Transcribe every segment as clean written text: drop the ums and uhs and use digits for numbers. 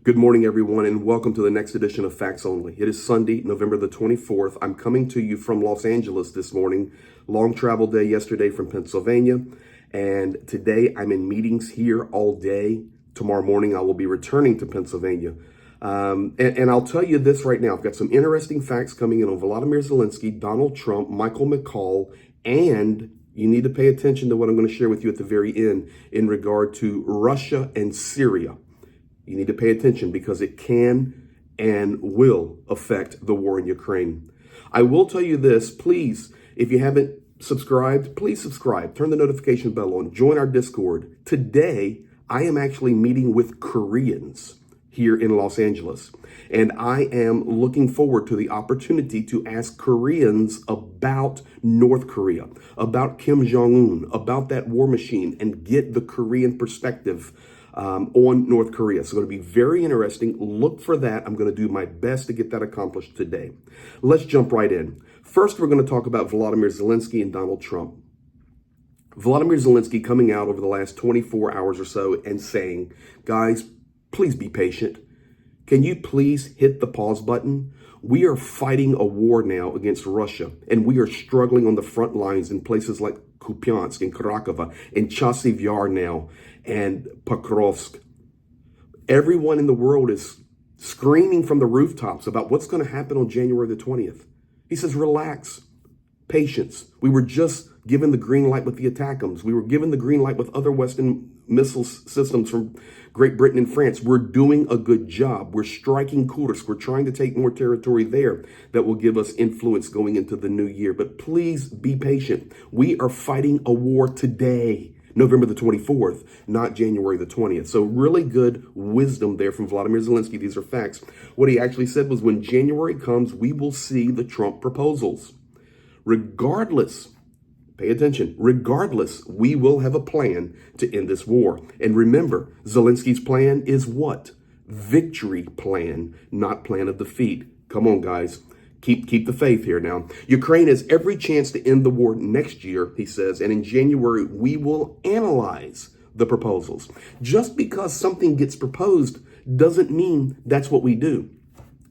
Good morning, everyone, and welcome to the next edition of Facts Only. It is Sunday, November the 24th. I'm coming to you from Los Angeles this morning. Long travel day yesterday from Pennsylvania, and today I'm in meetings here all day. Tomorrow morning I will be returning to Pennsylvania. And I'll tell you this right now. I've got some interesting facts coming in on Volodymyr Zelenskyy, Donald Trump, McCaul, and you need to pay attention to what I'm going to share with you at the very end in regard to Russia and Syria. You need to pay attention because it can and will affect the war in Ukraine. I will tell you this, please, if you haven't subscribed, please subscribe. Turn the notification bell on. Join our Discord. Today, I am actually meeting with Koreans here in Los Angeles. And I am looking forward to the opportunity to ask Koreans about North Korea, about Kim Jong-un, about that war machine, and get the Korean perspective on North Korea. So it's going to be very interesting. Look for that. I'm going to do my best to get that accomplished today. Let's jump right in. First, we're going to talk about Volodymyr Zelenskyy and Donald Trump. Volodymyr Zelenskyy coming out over the last 24 hours or so and saying, guys, please be patient. Can you please hit the pause button? We are fighting a war now against Russia, and we are struggling on the front lines in places like Kupiansk and Krakow and Chasiv Yar now and Pokrovsk. Everyone in the world is screaming from the rooftops about what's going to happen on January the 20th. He says, relax, patience. We were just given the green light with the ATACMS. We were given the green light with other Western missile systems from Great Britain and France. We're doing a good job. We're striking Kursk. We're trying to take more territory there that will give us influence going into the new year. But please be patient. We are fighting a war today, November the 24th, not January the 20th. So really good wisdom there from Volodymyr Zelenskyy. These are facts. What he actually said was when January comes, we will see the Trump proposals. Regardless, pay attention. Regardless, we will have a plan to end this war. And remember, Zelensky's plan is what? Victory plan, not plan of defeat. Come on, guys. Keep the faith here now. Ukraine has every chance to end the war next year, he says, and in January, we will analyze the proposals. Just because something gets proposed doesn't mean that's what we do.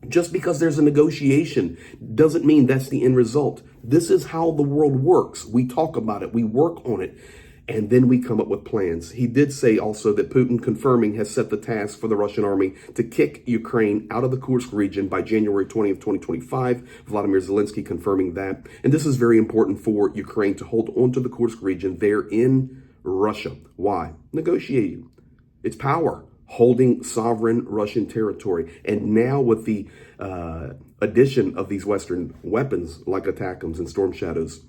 Just because there's a negotiation doesn't mean that's the end result. This is how the world works. We talk about it, we work on it, and then we come up with plans. He did say also that Putin confirming has set the task for the Russian army to kick Ukraine out of the Kursk region by January 20th, 2025. Volodymyr Zelenskyy confirming that. And this is very important for Ukraine to hold on to the Kursk region there in Russia. Why? Negotiating. It's power. Holding sovereign Russian territory. And now with the addition of these Western weapons like ATACMS and Storm Shadows,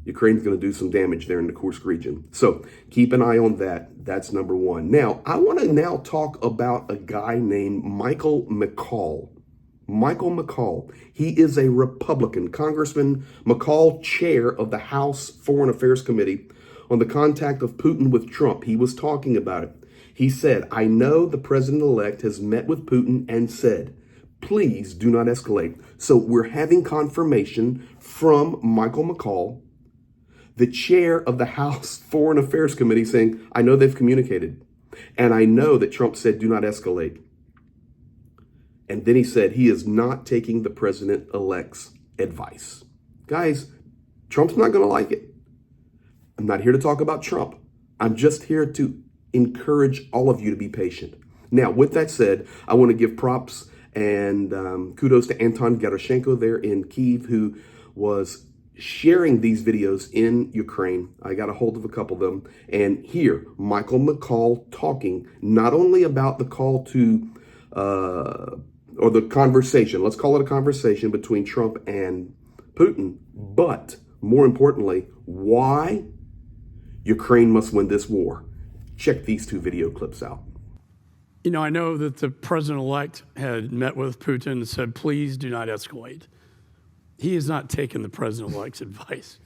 Ukraine's going to do some damage there in the Kursk region. So keep an eye on that. That's number one. Now, I want to now talk about a guy named McCaul. McCaul. He is a Republican. Congressman McCaul, chair of the House Foreign Affairs Committee on the contact of Putin with Trump. He was talking about it. He said, I know the president-elect has met with Putin and said, please do not escalate. So we're having confirmation from McCaul, the chair of the House Foreign Affairs Committee, saying, I know they've communicated. And I know that Trump said, do not escalate. And then he said he is not taking the president-elect's advice. Guys, Trump's not going to like it. I'm not here to talk about Trump. I'm just here to encourage all of you to be patient. Now, with that said, I want to give props and kudos to Anton Gerashenko there in Kyiv, who was sharing these videos in Ukraine. I got a hold of a couple of them. And here, McCaul talking not only about the call to, or the conversation, let's call it a conversation between Trump and Putin, but more importantly, why Ukraine must win this war. Check these two video clips out. You know, I know that the president-elect had met with Putin and said, please do not escalate. He has not taken the president-elect's advice.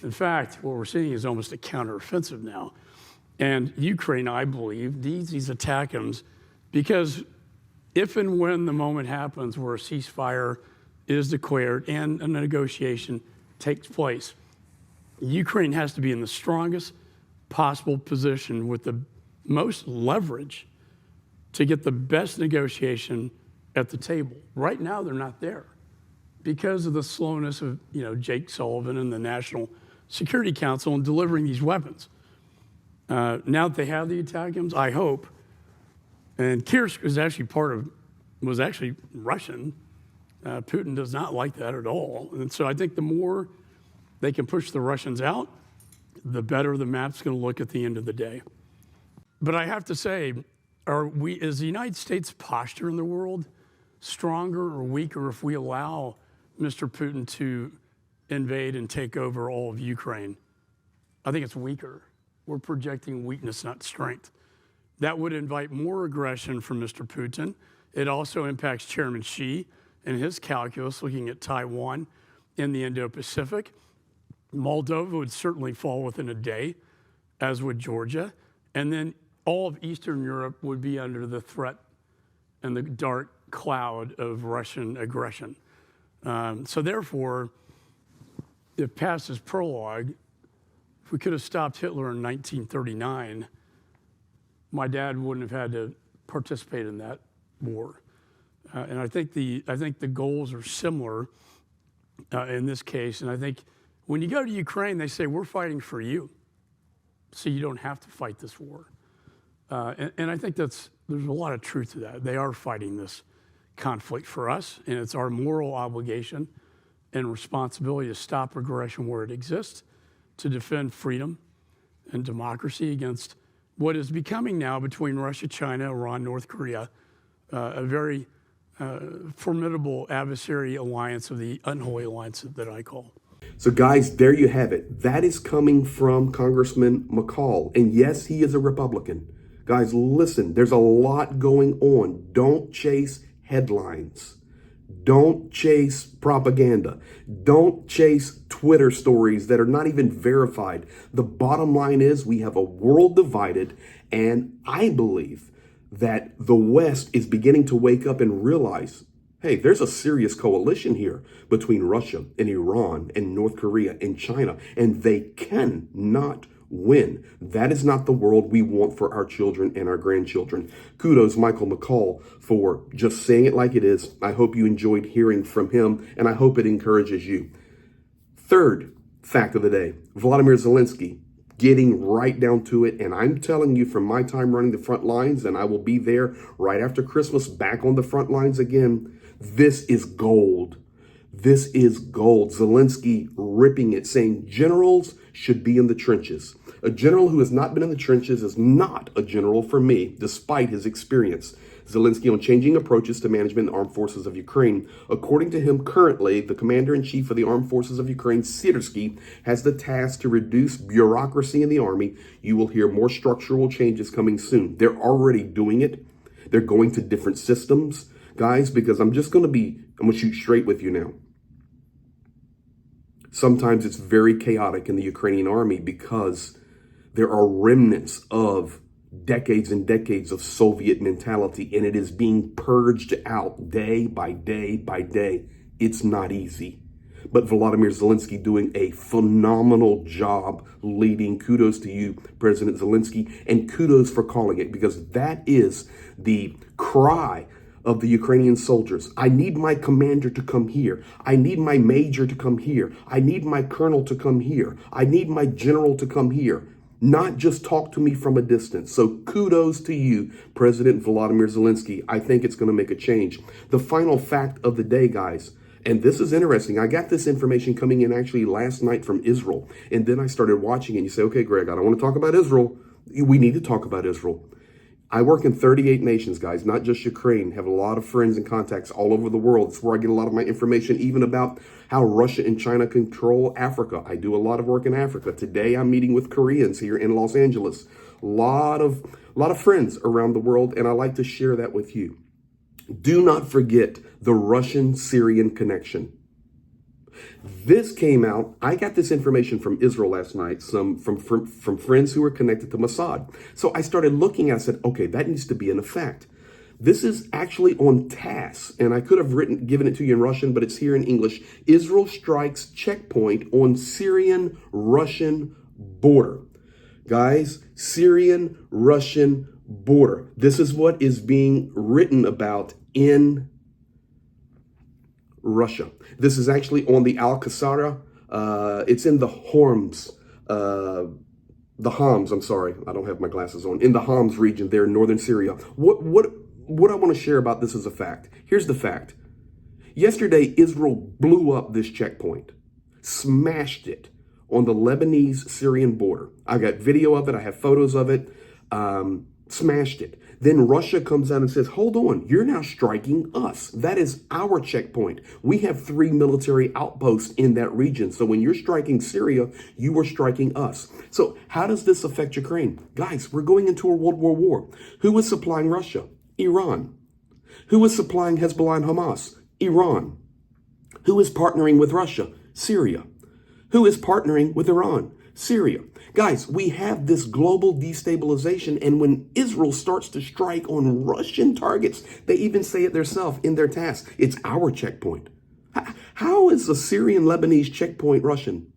In fact, what we're seeing is almost a counteroffensive now. And Ukraine, I believe, needs these ATACMS because if and when the moment happens where a ceasefire is declared and a negotiation takes place, Ukraine has to be in the strongest possible position with the most leverage to get the best negotiation at the table. Right now, they're not there because of the slowness of Jake Sullivan and the National Security Council in delivering these weapons. Now that they have the ATACMS, I hope, and Kursk was actually Russian. Putin does not like that at all. And so I think the more they can push the Russians out, the better the map's going to look at the end of the day. But I have to say, is the United States' posture in the world stronger or weaker if we allow Mr. Putin to invade and take over all of Ukraine? I think it's weaker. We're projecting weakness, not strength. That would invite more aggression from Mr. Putin. It also impacts Chairman Xi and his calculus looking at Taiwan in the Indo-Pacific. Moldova would certainly fall within a day, as would Georgia. And then all of Eastern Europe would be under the threat and the dark cloud of Russian aggression. So therefore, if past is prologue, if we could have stopped Hitler in 1939, my dad wouldn't have had to participate in that war. And I think the goals are similar in this case. And I think when you go to Ukraine, they say, we're fighting for you, so you don't have to fight this war. And I think there's a lot of truth to that. They are fighting this conflict for us, and it's our moral obligation and responsibility to stop aggression where it exists, to defend freedom and democracy against what is becoming now between Russia, China, Iran, North Korea, a very formidable adversary alliance of the unholy alliance that I call. So guys, there you have it. That is coming from Congressman McCaul. And yes, he is a Republican. Guys, listen, there's a lot going on. Don't chase headlines. Don't chase propaganda. Don't chase Twitter stories that are not even verified. The bottom line is we have a world divided, and I believe that the West is beginning to wake up and realize, hey, there's a serious coalition here between Russia and Iran and North Korea and China, and they cannot win. That is not the world we want for our children and our grandchildren. Kudos, Michael McCaul, for just saying it like it is. I hope you enjoyed hearing from him, and I hope it encourages you. Third fact of the day, Vladimir Zelenskyy, getting right down to it. And I'm telling you from my time running the front lines, and I will be there right after Christmas, back on the front lines again. This is gold. This is gold. Zelenskyy ripping it, saying generals should be in the trenches. A general who has not been in the trenches is not a general for me, despite his experience. Zelenskyy on changing approaches to management in the armed forces of Ukraine. According to him, currently, the commander-in-chief of the armed forces of Ukraine, Syrsky, has the task to reduce bureaucracy in the army. You will hear more structural changes coming soon. They're already doing it. They're going to different systems. Guys, because I'm going to shoot straight with you now. Sometimes it's very chaotic in the Ukrainian army because there are remnants of decades and decades of Soviet mentality, and it is being purged out day by day by day. It's not easy. But Volodymyr Zelenskyy doing a phenomenal job leading. Kudos to you, President Zelenskyy, and kudos for calling it, because that is the cry of the Ukrainian soldiers. I need my commander to come here. I need my major to come here. I need my colonel to come here. I need my general to come here. Not just talk to me from a distance. So kudos to you, President Volodymyr Zelenskyy. I think it's going to make a change. The final fact of the day, guys, and this is interesting. I got this information coming in actually last night from Israel. And then I started watching it. And you say, okay, Greg, I don't want to talk about Israel. We need to talk about Israel. I work in 38 nations, guys, not just Ukraine. Have a lot of friends and contacts all over the world. It's where I get a lot of my information, even about how Russia and China control Africa. I do a lot of work in Africa. Today, I'm meeting with Koreans here in Los Angeles. A lot of friends around the world, and I like to share that with you. Do not forget the Russian-Syrian connection. This came out, I got this information from Israel last night, from friends who were connected to Mossad. So I started looking, I said, okay, that needs to be an effect. This is actually on TASS, and I could have given it to you in Russian, but it's here in English. Israel strikes checkpoint on Syrian-Russian border. Guys, Syrian-Russian border. This is what is being written about in Russia. This is actually on the Al-Qasara. It's in the Horms, the Homs, I'm sorry, I don't have my glasses on, in the Homs region there in northern Syria. What I want to share about this is a fact. Here's the fact. Yesterday, Israel blew up this checkpoint, smashed it on the Lebanese-Syrian border. I got video of it. I have photos of it. Smashed it. Then Russia comes out and says, hold on, you're now striking us. That is our checkpoint. We have 3 military outposts in that region. So when you're striking Syria, you are striking us. So how does this affect Ukraine? Guys, we're going into a World War War. Who is supplying Russia? Iran. Who is supplying Hezbollah and Hamas? Iran. Who is partnering with Russia? Syria. Who is partnering with Iran? Syria. Guys, we have this global destabilization, and when Israel starts to strike on Russian targets, they even say it themselves in their task. It's our checkpoint. How is a Syrian-Lebanese checkpoint Russian?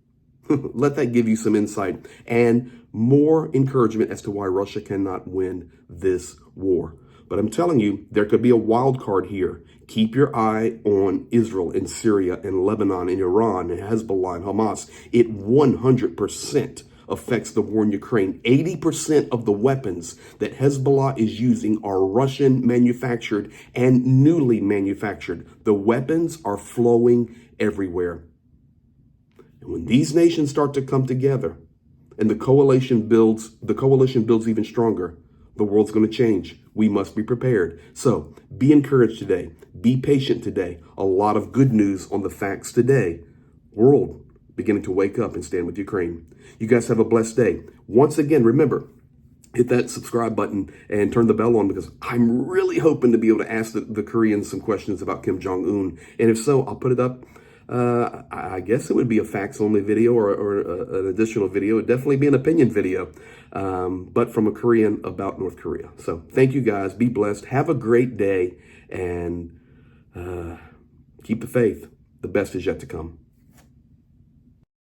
Let that give you some insight and more encouragement as to why Russia cannot win this war. But I'm telling you, there could be a wild card here. Keep your eye on Israel and Syria and Lebanon and Iran and Hezbollah and Hamas. It 100% affects the war in Ukraine. 80% of the weapons that Hezbollah is using are Russian manufactured and newly manufactured. The weapons are flowing everywhere. And when these nations start to come together and the coalition builds even stronger, the world's going to change. We must be prepared. So be encouraged today. Be patient today. A lot of good news on the facts today. World beginning to wake up and stand with Ukraine. You guys have a blessed day. Once again, remember, hit that subscribe button and turn the bell on, because I'm really hoping to be able to ask the Koreans some questions about Kim Jong-un. And if so, I'll put it up. I guess it would be a facts-only video or an additional video. It would definitely be an opinion video, but from a Korean about North Korea. So thank you guys. Be blessed. Have a great day, and keep the faith. The best is yet to come.